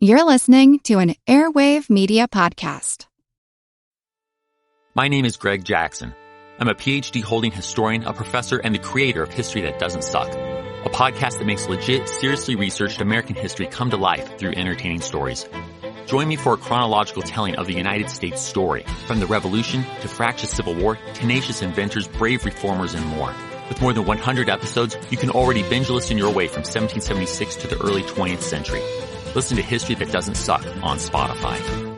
You're listening to an Airwave Media Podcast. My name is Greg Jackson. I'm a PhD-holding historian, a professor, and the creator of History That Doesn't Suck, a podcast that makes legit, seriously researched American history come to life through entertaining stories. Join me for a chronological telling of the United States story, from the Revolution to fractious Civil War, tenacious inventors, brave reformers, and more. With more than 100 episodes, you can already binge listen your way from 1776 to the early 20th century. Listen to History That Doesn't Suck on Spotify.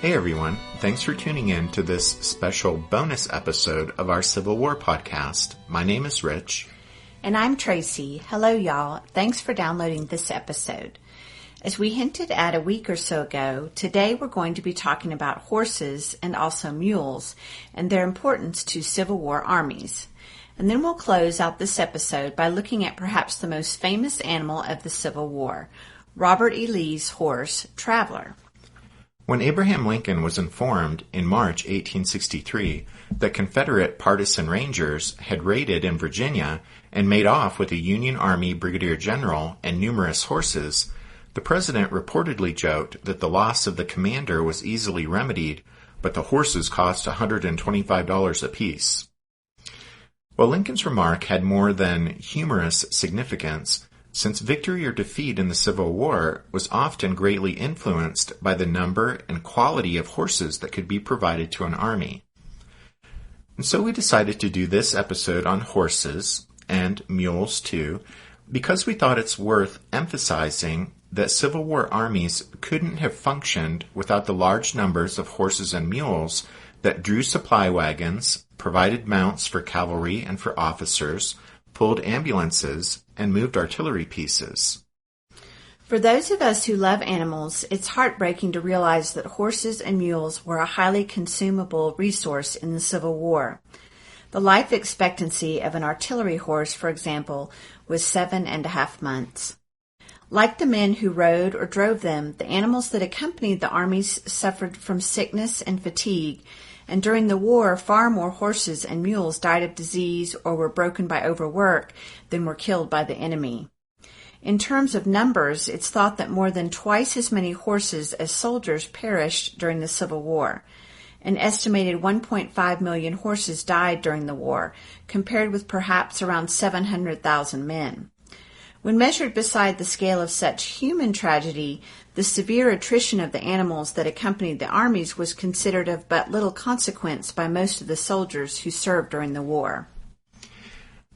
Hey everyone, thanks for tuning in to this special bonus episode of our Civil War podcast. My name is Rich. And I'm Tracy. Hello y'all. Thanks for downloading this episode. As we hinted at a week or so ago, today we're going to be talking about horses and also mules and their importance to Civil War armies. And then we'll close out this episode by looking at perhaps the most famous animal of the Civil War, Robert E. Lee's horse, Traveler. When Abraham Lincoln was informed in March 1863 that Confederate partisan Rangers had raided in Virginia and made off with a Union Army brigadier general and numerous horses, the president reportedly joked that the loss of the commander was easily remedied, but the horses cost $125 apiece. While Lincoln's remark had more than humorous significance, since victory or defeat in the Civil War was often greatly influenced by the number and quality of horses that could be provided to an army. And so we decided to do this episode on horses, and mules too, because we thought it's worth emphasizing that Civil War armies couldn't have functioned without the large numbers of horses and mules that drew supply wagons, provided mounts for cavalry and for officers, pulled ambulances, and moved artillery pieces. For those of us who love animals, it's heartbreaking to realize that horses and mules were a highly consumable resource in the Civil War. The life expectancy of an artillery horse, for example, was 7.5 months. Like the men who rode or drove them, the animals that accompanied the armies suffered from sickness and fatigue, and during the war, far more horses and mules died of disease or were broken by overwork than were killed by the enemy. In terms of numbers, it's thought that more than twice as many horses as soldiers perished during the Civil War. An estimated 1.5 million horses died during the war, compared with perhaps around 700,000 men. When measured beside the scale of such human tragedy, the severe attrition of the animals that accompanied the armies was considered of but little consequence by most of the soldiers who served during the war.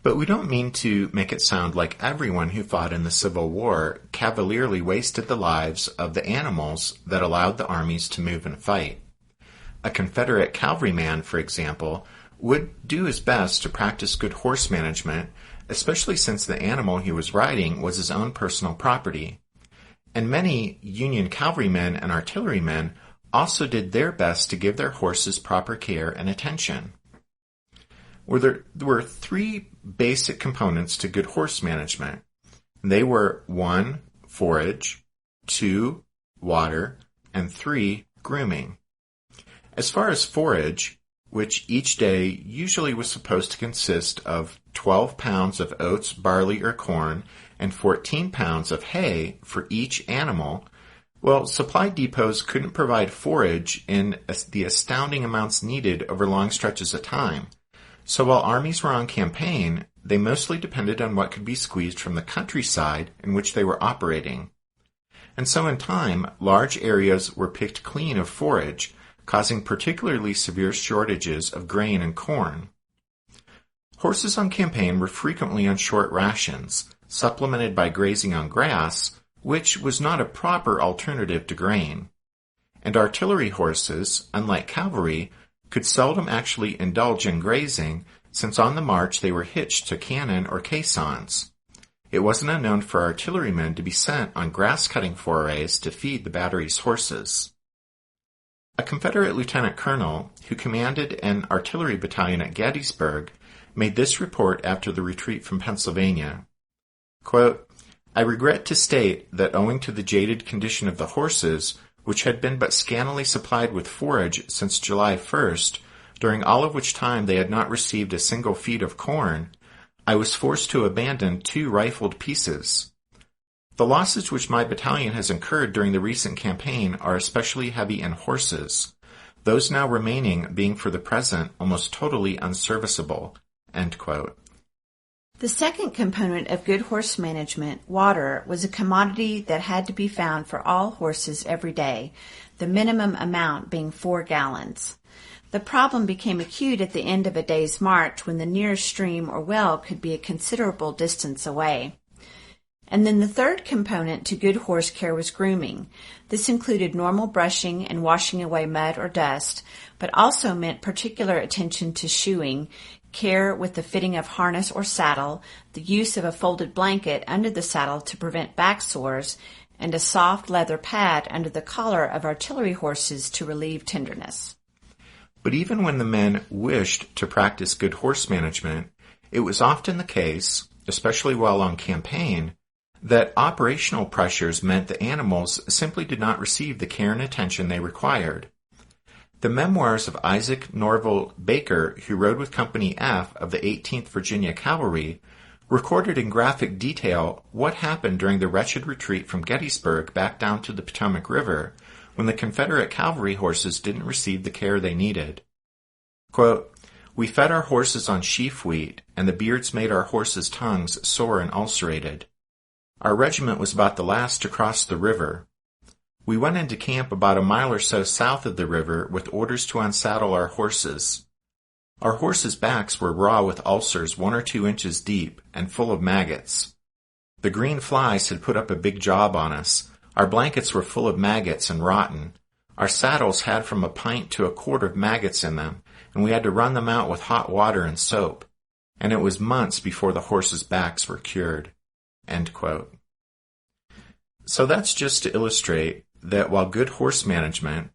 But we don't mean to make it sound like everyone who fought in the Civil War cavalierly wasted the lives of the animals that allowed the armies to move and fight. A Confederate cavalryman, for example, would do his best to practice good horse management, especially since the animal he was riding was his own personal property. And many Union cavalrymen and artillerymen also did their best to give their horses proper care and attention. There were three basic components to good horse management. They were 1, forage, 2, water, and 3, grooming. As far as forage, which each day usually was supposed to consist of 12 pounds of oats, barley, or corn, and 14 pounds of hay for each animal, well, supply depots couldn't provide forage in the astounding amounts needed over long stretches of time. So while armies were on campaign, they mostly depended on what could be squeezed from the countryside in which they were operating. And so in time, large areas were picked clean of forage, causing particularly severe shortages of grain and corn. Horses on campaign were frequently on short rations, supplemented by grazing on grass, which was not a proper alternative to grain. And artillery horses, unlike cavalry, could seldom actually indulge in grazing, since on the march they were hitched to cannon or caissons. It wasn't unknown for artillerymen to be sent on grass-cutting forays to feed the battery's horses. A Confederate lieutenant colonel who commanded an artillery battalion at Gettysburg made this report after the retreat from Pennsylvania. Quote, "I regret to state that owing to the jaded condition of the horses, which had been but scantily supplied with forage since July 1st, during all of which time they had not received a single feed of corn, I was forced to abandon 2 rifled pieces. The losses which my battalion has incurred during the recent campaign are especially heavy in horses, those now remaining being for the present almost totally unserviceable." End quote. The second component of good horse management, water, was a commodity that had to be found for all horses every day, the minimum amount being 4 gallons. The problem became acute at the end of a day's march when the nearest stream or well could be a considerable distance away. And then the third component to good horse care was grooming. This included normal brushing and washing away mud or dust, but also meant particular attention to shoeing, care with the fitting of harness or saddle, the use of a folded blanket under the saddle to prevent back sores, and a soft leather pad under the collar of artillery horses to relieve tenderness. But even when the men wished to practice good horse management, it was often the case, especially while on campaign, that operational pressures meant the animals simply did not receive the care and attention they required. The memoirs of Isaac Norval Baker, who rode with Company F of the 18th Virginia Cavalry, recorded in graphic detail what happened during the wretched retreat from Gettysburg back down to the Potomac River, when the Confederate cavalry horses didn't receive the care they needed. Quote, "We fed our horses on sheaf wheat, and the beards made our horses' tongues sore and ulcerated. Our regiment was about the last to cross the river. We went into camp about a mile or so south of the river with orders to unsaddle our horses. Our horses' backs were raw with ulcers 1 or 2 inches deep and full of maggots. The green flies had put up a big job on us. Our blankets were full of maggots and rotten. Our saddles had from a pint to a quart of maggots in them, and we had to run them out with hot water and soap. And it was months before the horses' backs were cured." End quote. So that's just to illustrate that while good horse management,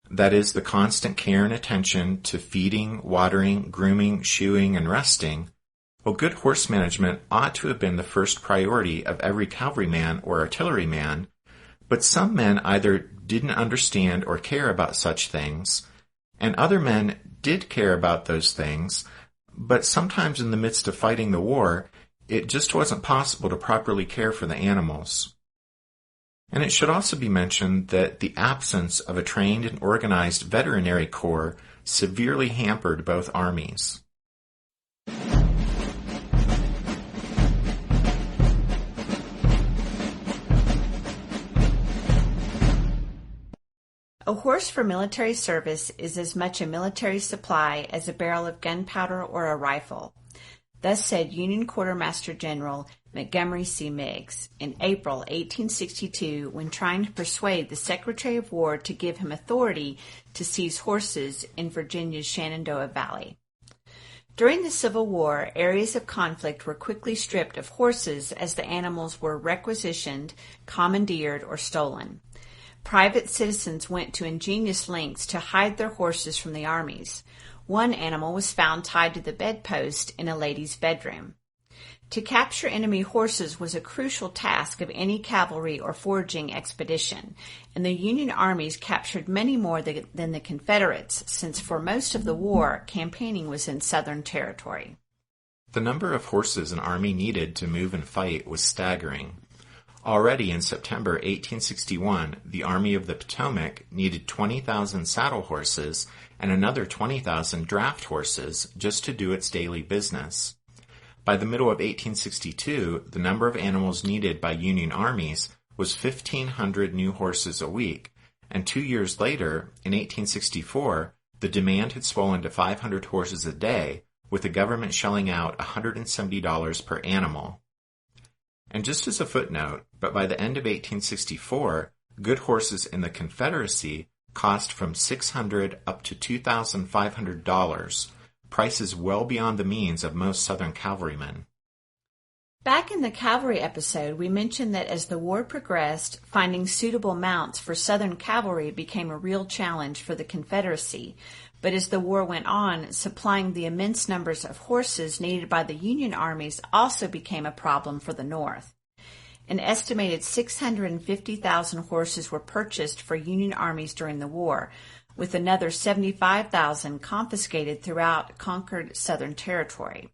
that is the constant care and attention to feeding, watering, grooming, shoeing, and resting, well, good horse management ought to have been the first priority of every cavalryman or artilleryman, but some men either didn't understand or care about such things, and other men did care about those things, but sometimes in the midst of fighting the war, it just wasn't possible to properly care for the animals. And it should also be mentioned that the absence of a trained and organized veterinary corps severely hampered both armies. A horse for military service is as much a military supply as a barrel of gunpowder or a rifle. Thus said Union Quartermaster General Montgomery C. Meigs in April 1862 when trying to persuade the Secretary of War to give him authority to seize horses in Virginia's Shenandoah Valley. During the Civil War, areas of conflict were quickly stripped of horses as the animals were requisitioned, commandeered, or stolen. Private citizens went to ingenious lengths to hide their horses from the armies. One animal was found tied to the bedpost in a lady's bedroom. To capture enemy horses was a crucial task of any cavalry or foraging expedition, and the Union armies captured many more than the Confederates, since for most of the war, campaigning was in Southern territory. The number of horses an army needed to move and fight was staggering. Already in September 1861, the Army of the Potomac needed 20,000 saddle horses and another 20,000 draft horses just to do its daily business. By the middle of 1862, the number of animals needed by Union armies was 1,500 new horses a week, and 2 years later, in 1864, the demand had swollen to 500 horses a day, with the government shelling out $170 per animal. And just as a footnote, but by the end of 1864, good horses in the Confederacy cost from $600 up to $2,500, prices well beyond the means of most Southern cavalrymen. Back in the cavalry episode, we mentioned that as the war progressed, finding suitable mounts for Southern cavalry became a real challenge for the Confederacy. But as the war went on, supplying the immense numbers of horses needed by the Union armies also became a problem for the North. An estimated 650,000 horses were purchased for Union armies during the war, with another 75,000 confiscated throughout conquered Southern territory.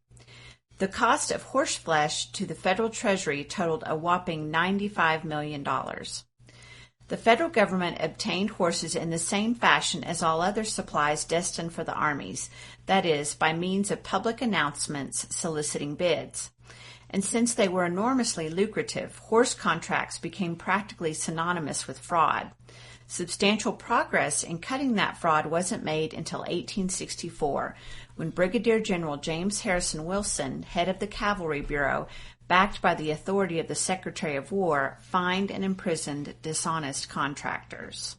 The cost of horseflesh to the federal treasury totaled a whopping $95 million. The federal government obtained horses in the same fashion as all other supplies destined for the armies, that is, by means of public announcements soliciting bids. And since they were enormously lucrative, horse contracts became practically synonymous with fraud. Substantial progress in cutting that fraud wasn't made until 1864, when Brigadier General James Harrison Wilson, head of the Cavalry Bureau, backed by the authority of the Secretary of War, fined and imprisoned dishonest contractors.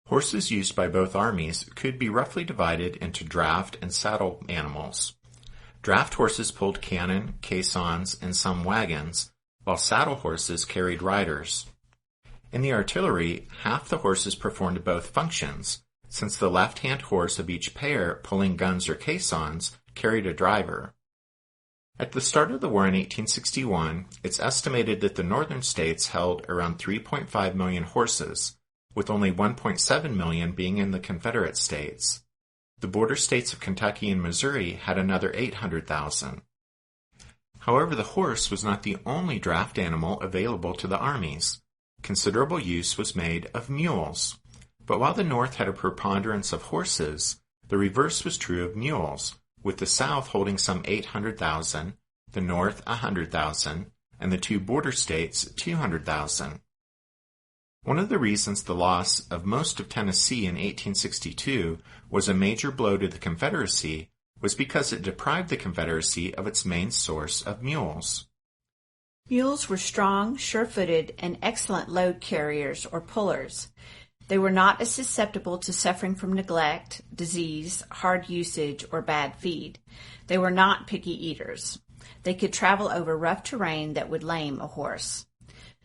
Horses used by both armies could be roughly divided into draft and saddle animals. Draft horses pulled cannon, caissons, and some wagons, while saddle horses carried riders. In the artillery, half the horses performed both functions, since the left-hand horse of each pair pulling guns or caissons carried a driver. At the start of the war in 1861, it's estimated that the northern states held around 3.5 million horses, with only 1.7 million being in the Confederate States. The border states of Kentucky and Missouri had another 800,000. However, the horse was not the only draft animal available to the armies. Considerable use was made of mules. But while the North had a preponderance of horses, the reverse was true of mules, with the South holding some 800,000, the North 100,000, and the two border states 200,000. One of the reasons the loss of most of Tennessee in 1862 was a major blow to the Confederacy was because it deprived the Confederacy of its main source of mules. Mules were strong, sure-footed, and excellent load carriers or pullers. They were not as susceptible to suffering from neglect, disease, hard usage, or bad feed. They were not picky eaters. They could travel over rough terrain that would lame a horse.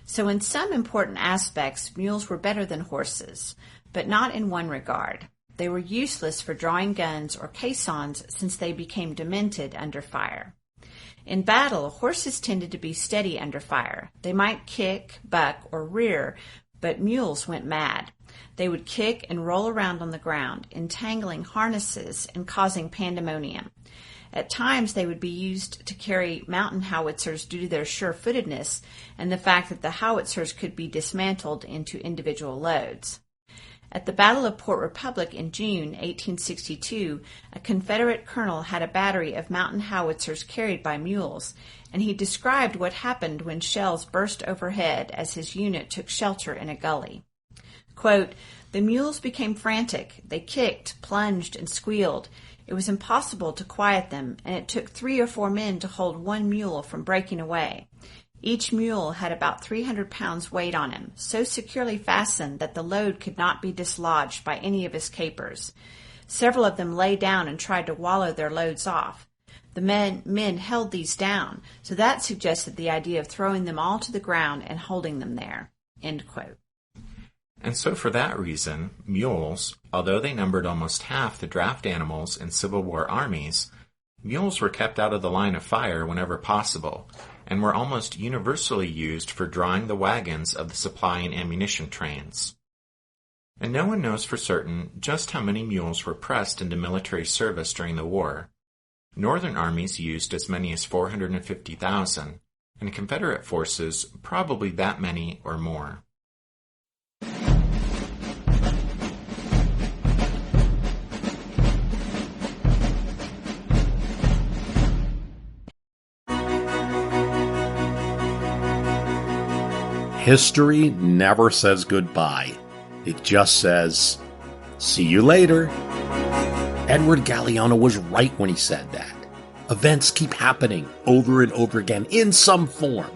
So in some important aspects, mules were better than horses, but not in one regard. They were useless for drawing guns or caissons since they became demented under fire. In battle, horses tended to be steady under fire. They might kick, buck, or rear, but mules went mad. They would kick and roll around on the ground, entangling harnesses and causing pandemonium. At times, they would be used to carry mountain howitzers due to their sure-footedness and the fact that the howitzers could be dismantled into individual loads. At the Battle of Port Republic in June 1862, a Confederate colonel had a battery of mountain howitzers carried by mules, and he described what happened when shells burst overhead as his unit took shelter in a gully. Quote, "The mules became frantic. They kicked, plunged, and squealed. It was impossible to quiet them, and it took 3 or 4 men to hold one mule from breaking away. Each mule had about 300 pounds weight on him, so securely fastened that the load could not be dislodged by any of his capers. Several of them lay down and tried to wallow their loads off. The men held these down, so that suggested the idea of throwing them all to the ground and holding them there." End quote. And so for that reason, mules, although they numbered almost half the draft animals in Civil War armies, mules were kept out of the line of fire whenever possible, and were almost universally used for drawing the wagons of the supply and ammunition trains. And no one knows for certain just how many mules were pressed into military service during the war. Northern armies used as many as 450,000, and Confederate forces probably that many or more. History never says goodbye. It just says, see you later. Edward Galeano was right when he said that. Events keep happening over and over again in some form.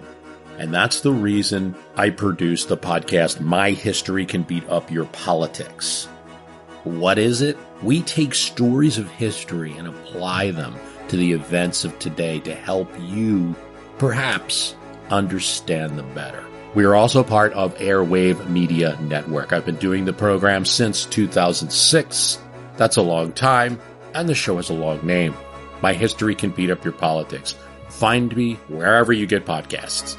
And that's the reason I produce the podcast, My History Can Beat Up Your Politics. What is it? We take stories of history and apply them to the events of today to help you perhaps understand them better. We are also part of Airwave Media Network. I've been doing the program since 2006. That's a long time, and the show has a long name. My history can beat up your politics. Find me wherever you get podcasts.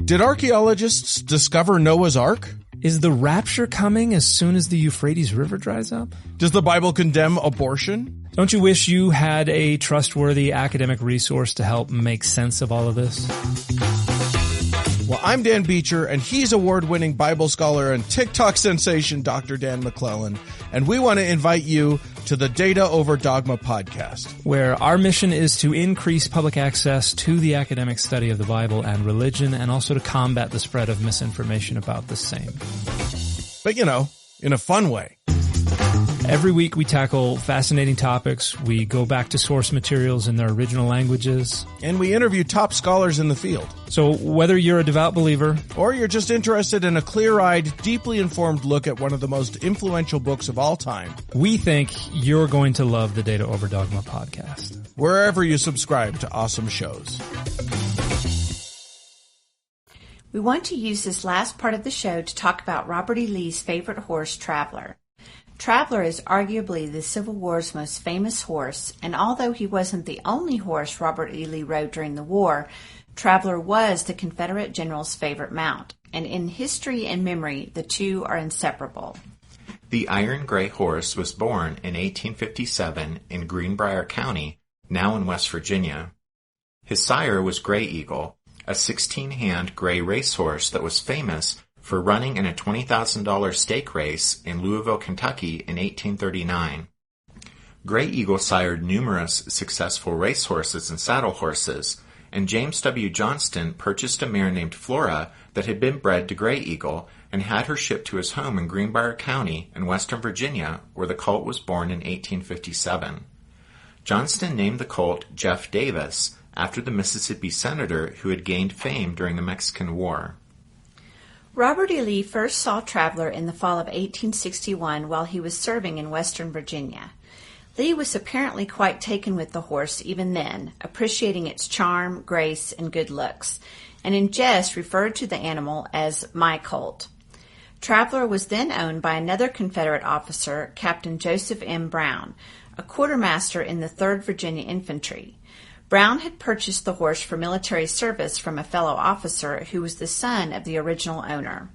Did archaeologists discover Noah's Ark? Is the rapture coming as soon as the Euphrates River dries up? Does the Bible condemn abortion? Don't you wish you had a trustworthy academic resource to help make sense of all of this? Well, I'm Dan Beecher, and he's award-winning Bible scholar and TikTok sensation Dr. Dan McClellan, and we want to invite you to the Data Over Dogma podcast, where our mission is to increase public access to the academic study of the Bible and religion, and also to combat the spread of misinformation about the same. But, in a fun way. Every week we tackle fascinating topics. We go back to source materials in their original languages. And we interview top scholars in the field. So whether you're a devout believer, or you're just interested in a clear-eyed, deeply informed look at one of the most influential books of all time, we think you're going to love the Data Over Dogma podcast. Wherever you subscribe to awesome shows. We want to use this last part of the show to talk about Robert E. Lee's favorite horse, Traveler. Traveler is arguably the Civil War's most famous horse, and although he wasn't the only horse Robert E. Lee rode during the war, Traveler was the Confederate general's favorite mount, and in history and memory, the two are inseparable. The Iron Gray Horse was born in 1857 in Greenbrier County, now in West Virginia. His sire was Gray Eagle, a 16-hand gray racehorse that was famous for running in a $20,000 stake race in Louisville, Kentucky in 1839. Gray Eagle sired numerous successful racehorses and saddle horses, and James W. Johnston purchased a mare named Flora that had been bred to Gray Eagle and had her shipped to his home in Greenbrier County in western Virginia, where the colt was born in 1857. Johnston named the colt Jeff Davis after the Mississippi senator who had gained fame during the Mexican War. Robert E. Lee first saw Traveler in the fall of 1861 while he was serving in western Virginia. Lee was apparently quite taken with the horse even then, appreciating its charm, grace, and good looks, and in jest referred to the animal as my colt. Traveler was then owned by another Confederate officer, Captain Joseph M. Brown, a quartermaster in the 3rd Virginia Infantry. Brown had purchased the horse for military service from a fellow officer who was the son of the original owner.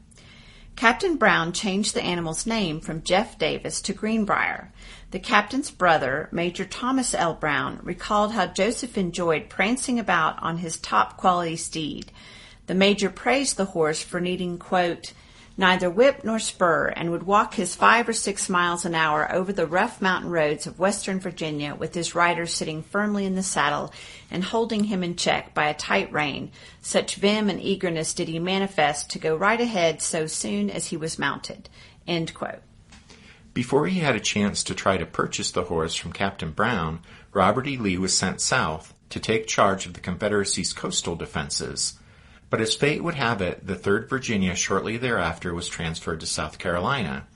Captain Brown changed the animal's name from Jeff Davis to Greenbrier. The captain's brother, Major Thomas L. Brown, recalled how Joseph enjoyed prancing about on his top-quality steed. The major praised the horse for needing, quote, neither whip nor spur, and would walk his 5 or 6 miles an hour over the rough mountain roads of western Virginia with his rider sitting firmly in the saddle and holding him in check by a tight rein. Such vim and eagerness did he manifest to go right ahead so soon as he was mounted. End quote. Before he had a chance to try to purchase the horse from Captain Brown, Robert E. Lee was sent south to take charge of the Confederacy's coastal defenses. But as fate would have it, the 3rd Virginia shortly thereafter was transferred to South Carolina,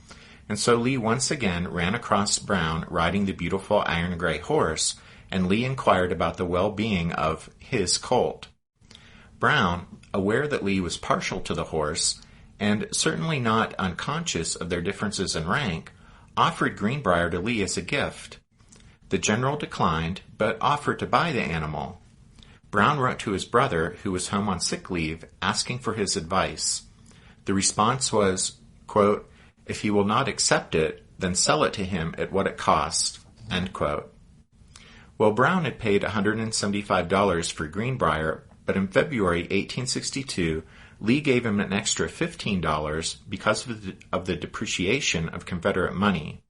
and so Lee once again ran across Brown riding the beautiful iron gray horse, and Lee inquired about the well-being of his colt. Brown, aware that Lee was partial to the horse, and certainly not unconscious of their differences in rank, offered Greenbrier to Lee as a gift. The general declined, but offered to buy the animal. Brown wrote to his brother, who was home on sick leave, asking for his advice. The response was, quote, if he will not accept it, then sell it to him at what it costs, end quote. Well, Brown had paid $175 for Greenbrier, but in February 1862, Lee gave him an extra $15 because of the depreciation of Confederate money.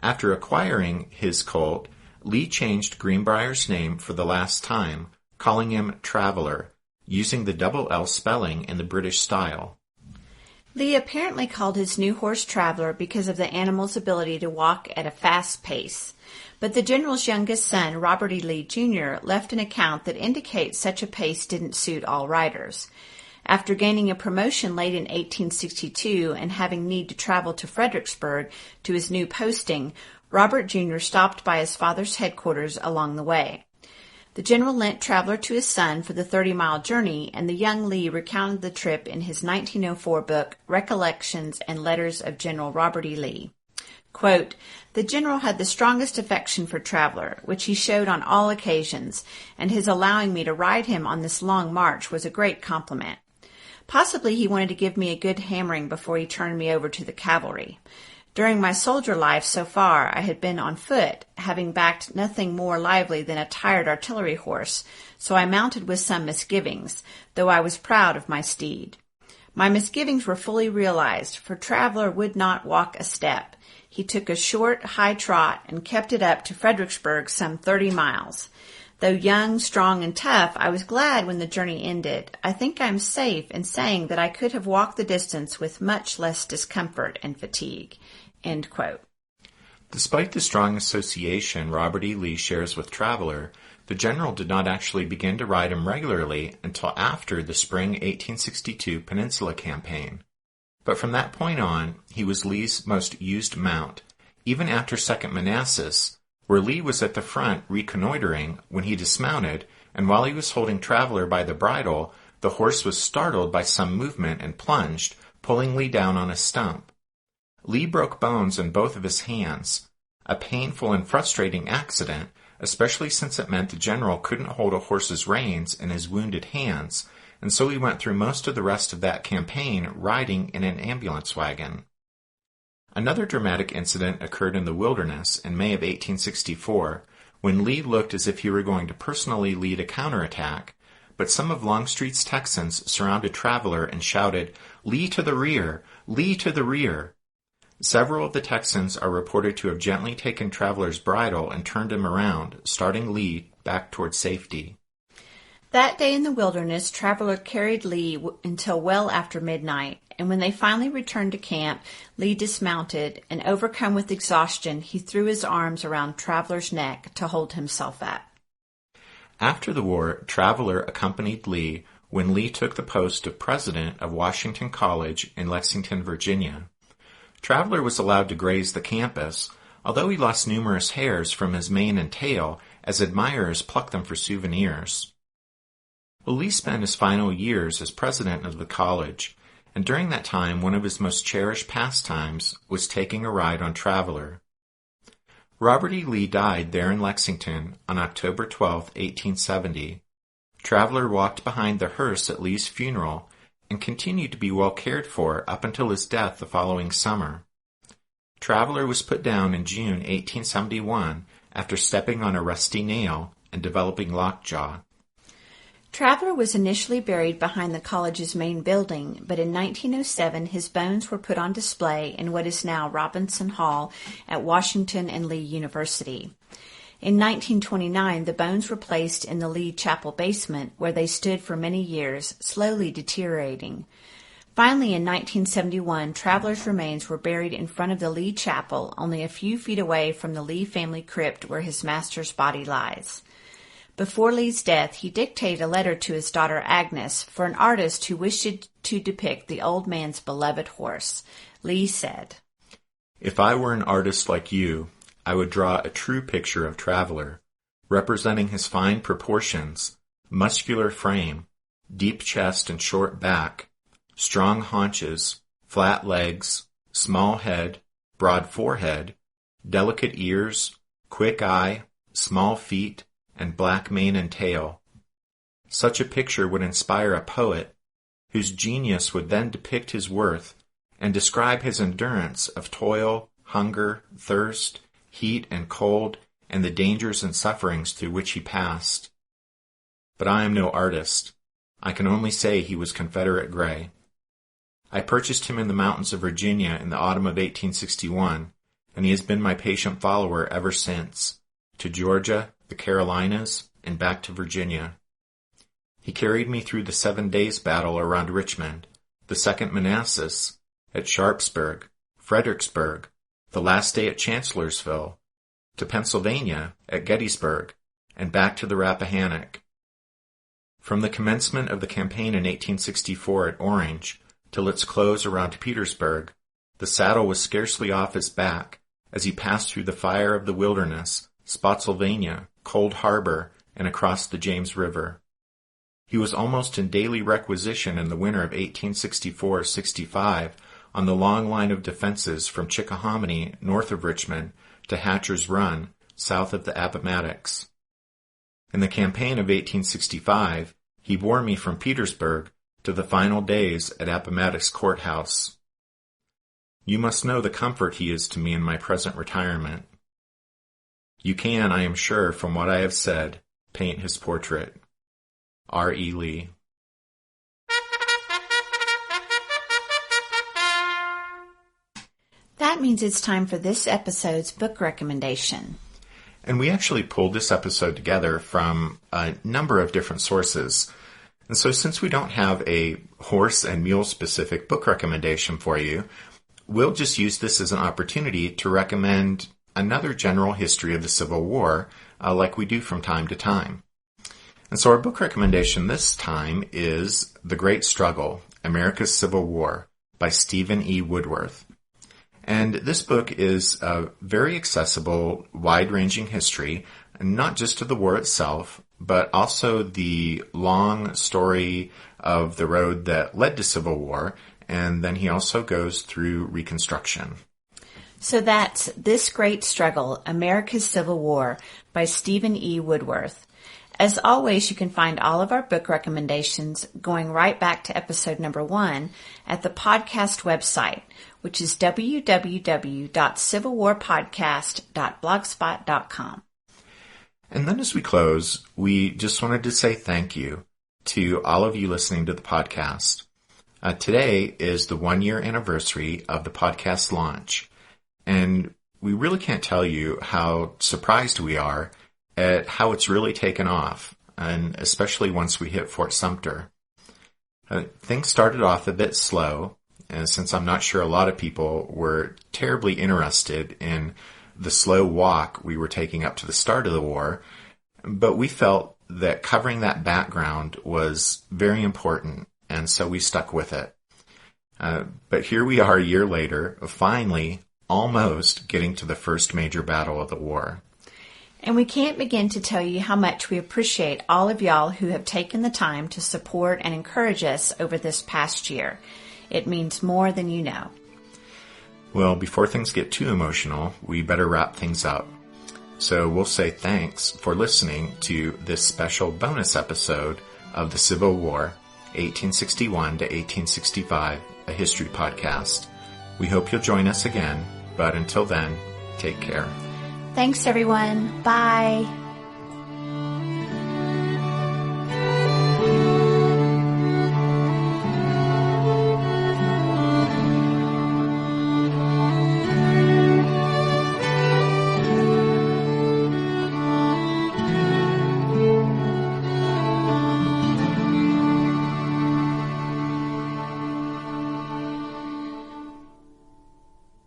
After acquiring his colt, Lee changed Greenbrier's name for the last time, calling him Traveler, using the double L spelling in the British style. Lee apparently called his new horse Traveler because of the animal's ability to walk at a fast pace. But the general's youngest son, Robert E. Lee, Jr., left an account that indicates such a pace didn't suit all riders. After gaining a promotion late in 1862 and having need to travel to Fredericksburg to his new posting, Robert Jr. stopped by his father's headquarters along the way. The general lent Traveler to his son for the 30-mile journey, and the young Lee recounted the trip in his 1904 book, Recollections and Letters of General Robert E. Lee. Quote, "The general had the strongest affection for Traveler, which he showed on all occasions, and his allowing me to ride him on this long march was a great compliment. Possibly he wanted to give me a good hammering before he turned me over to the cavalry. During my soldier life so far, I had been on foot, having backed nothing more lively than a tired artillery horse, so I mounted with some misgivings, though I was proud of my steed. My misgivings were fully realized, for Traveler would not walk a step. He took a short, high trot and kept it up to Fredericksburg, some 30 miles. Though young, strong, and tough, I was glad when the journey ended. I think I am safe in saying that I could have walked the distance with much less discomfort and fatigue." End quote. Despite the strong association Robert E. Lee shares with Traveler, the general did not actually begin to ride him regularly until after the spring 1862 Peninsula Campaign. But from that point on, he was Lee's most used mount, even after 2nd Manassas, where Lee was at the front reconnoitering when he dismounted, and while he was holding Traveler by the bridle, the horse was startled by some movement and plunged, pulling Lee down on a stump. Lee broke bones in both of his hands, a painful and frustrating accident, especially since it meant the general couldn't hold a horse's reins in his wounded hands, and so he went through most of the rest of that campaign riding in an ambulance wagon. Another dramatic incident occurred in the Wilderness in May of 1864, when Lee looked as if he were going to personally lead a counterattack, but some of Longstreet's Texans surrounded Traveler and shouted, "Lee to the rear! Lee to the rear!" Several of the Texans are reported to have gently taken Traveler's bridle and turned him around, starting Lee back toward safety. That day in the Wilderness, Traveler carried Lee until well after midnight, and when they finally returned to camp, Lee dismounted, and overcome with exhaustion, he threw his arms around Traveler's neck to hold himself up. After the war, Traveler accompanied Lee when Lee took the post of president of Washington College in Lexington, Virginia. Traveler was allowed to graze the campus, although he lost numerous hairs from his mane and tail as admirers plucked them for souvenirs. Lee spent his final years as president of the college, and during that time one of his most cherished pastimes was taking a ride on Traveler. Robert E. Lee died there in Lexington on October 12, 1870. Traveler walked behind the hearse at Lee's funeral and continued to be well cared for up until his death the following summer. Traveler was put down in June 1871 after stepping on a rusty nail and developing lockjaw. Traveler was initially buried behind the college's main building, but in 1907 his bones were put on display in what is now Robinson Hall at Washington and Lee University. In 1929, the bones were placed in the Lee Chapel basement, where they stood for many years, slowly deteriorating. Finally, in 1971, Traveler's remains were buried in front of the Lee Chapel, only a few feet away from the Lee family crypt where his master's body lies. Before Lee's death, he dictated a letter to his daughter Agnes for an artist who wished to depict the old man's beloved horse. Lee said, "If I were an artist like you, I would draw a true picture of Traveler, representing his fine proportions, muscular frame, deep chest and short back, strong haunches, flat legs, small head, broad forehead, delicate ears, quick eye, small feet, and black mane and tail. Such a picture would inspire a poet, whose genius would then depict his worth and describe his endurance of toil, hunger, thirst, heat and cold, and the dangers and sufferings through which he passed. But I am no artist. I can only say he was Confederate gray. I purchased him in the mountains of Virginia in the autumn of 1861, and he has been my patient follower ever since, to Georgia, the Carolinas, and back to Virginia. He carried me through the 7 days battle around Richmond, the 2nd Manassas, at Sharpsburg, Fredericksburg, the last day at Chancellorsville, to Pennsylvania at Gettysburg, and back to the Rappahannock. From the commencement of the campaign in 1864 at Orange till its close around Petersburg, the saddle was scarcely off his back as he passed through the fire of the wilderness, Spotsylvania, Cold Harbor, and across the James River. He was almost in daily requisition in the winter of 1864-65 on the long line of defenses from Chickahominy, north of Richmond, to Hatcher's Run, south of the Appomattox. In the campaign of 1865, he bore me from Petersburg to the final days at Appomattox Courthouse. You must know the comfort he is to me in my present retirement. You can, I am sure, from what I have said, paint his portrait. R. E. Lee. That means it's time for this episode's book recommendation. And we actually pulled this episode together from a number of different sources. And so since we don't have a horse and mule specific book recommendation for you, we'll just use this as an opportunity to recommend another general history of the Civil War, like we do from time to time. And so our book recommendation this time is The Great Struggle, America's Civil War by Stephen E. Woodworth. And this book is a very accessible, wide-ranging history, not just of the war itself, but also the long story of the road that led to Civil War, and then he also goes through Reconstruction. So that's This Great Struggle, America's Civil War by Stephen E. Woodworth. As always, you can find all of our book recommendations going right back to episode number 1 at the podcast website, which is www.civilwarpodcast.blogspot.com. And then as we close, we just wanted to say thank you to all of you listening to the podcast. Today is the 1-year anniversary of the podcast launch, and we really can't tell you how surprised we are at how it's really taken off, and especially once we hit Fort Sumter. Things started off a bit slow, and since I'm not sure a lot of people were terribly interested in the slow walk we were taking up to the start of the war, but we felt that covering that background was very important, and so we stuck with it. But here we are a year later, finally, almost getting to the first major battle of the war. And we can't begin to tell you how much we appreciate all of y'all who have taken the time to support and encourage us over this past year. It means more than you know. Well, before things get too emotional, we better wrap things up. So we'll say thanks for listening to this special bonus episode of the Civil War, 1861 to 1865, a history podcast. We hope you'll join us again, but until then, take care. Thanks, everyone. Bye.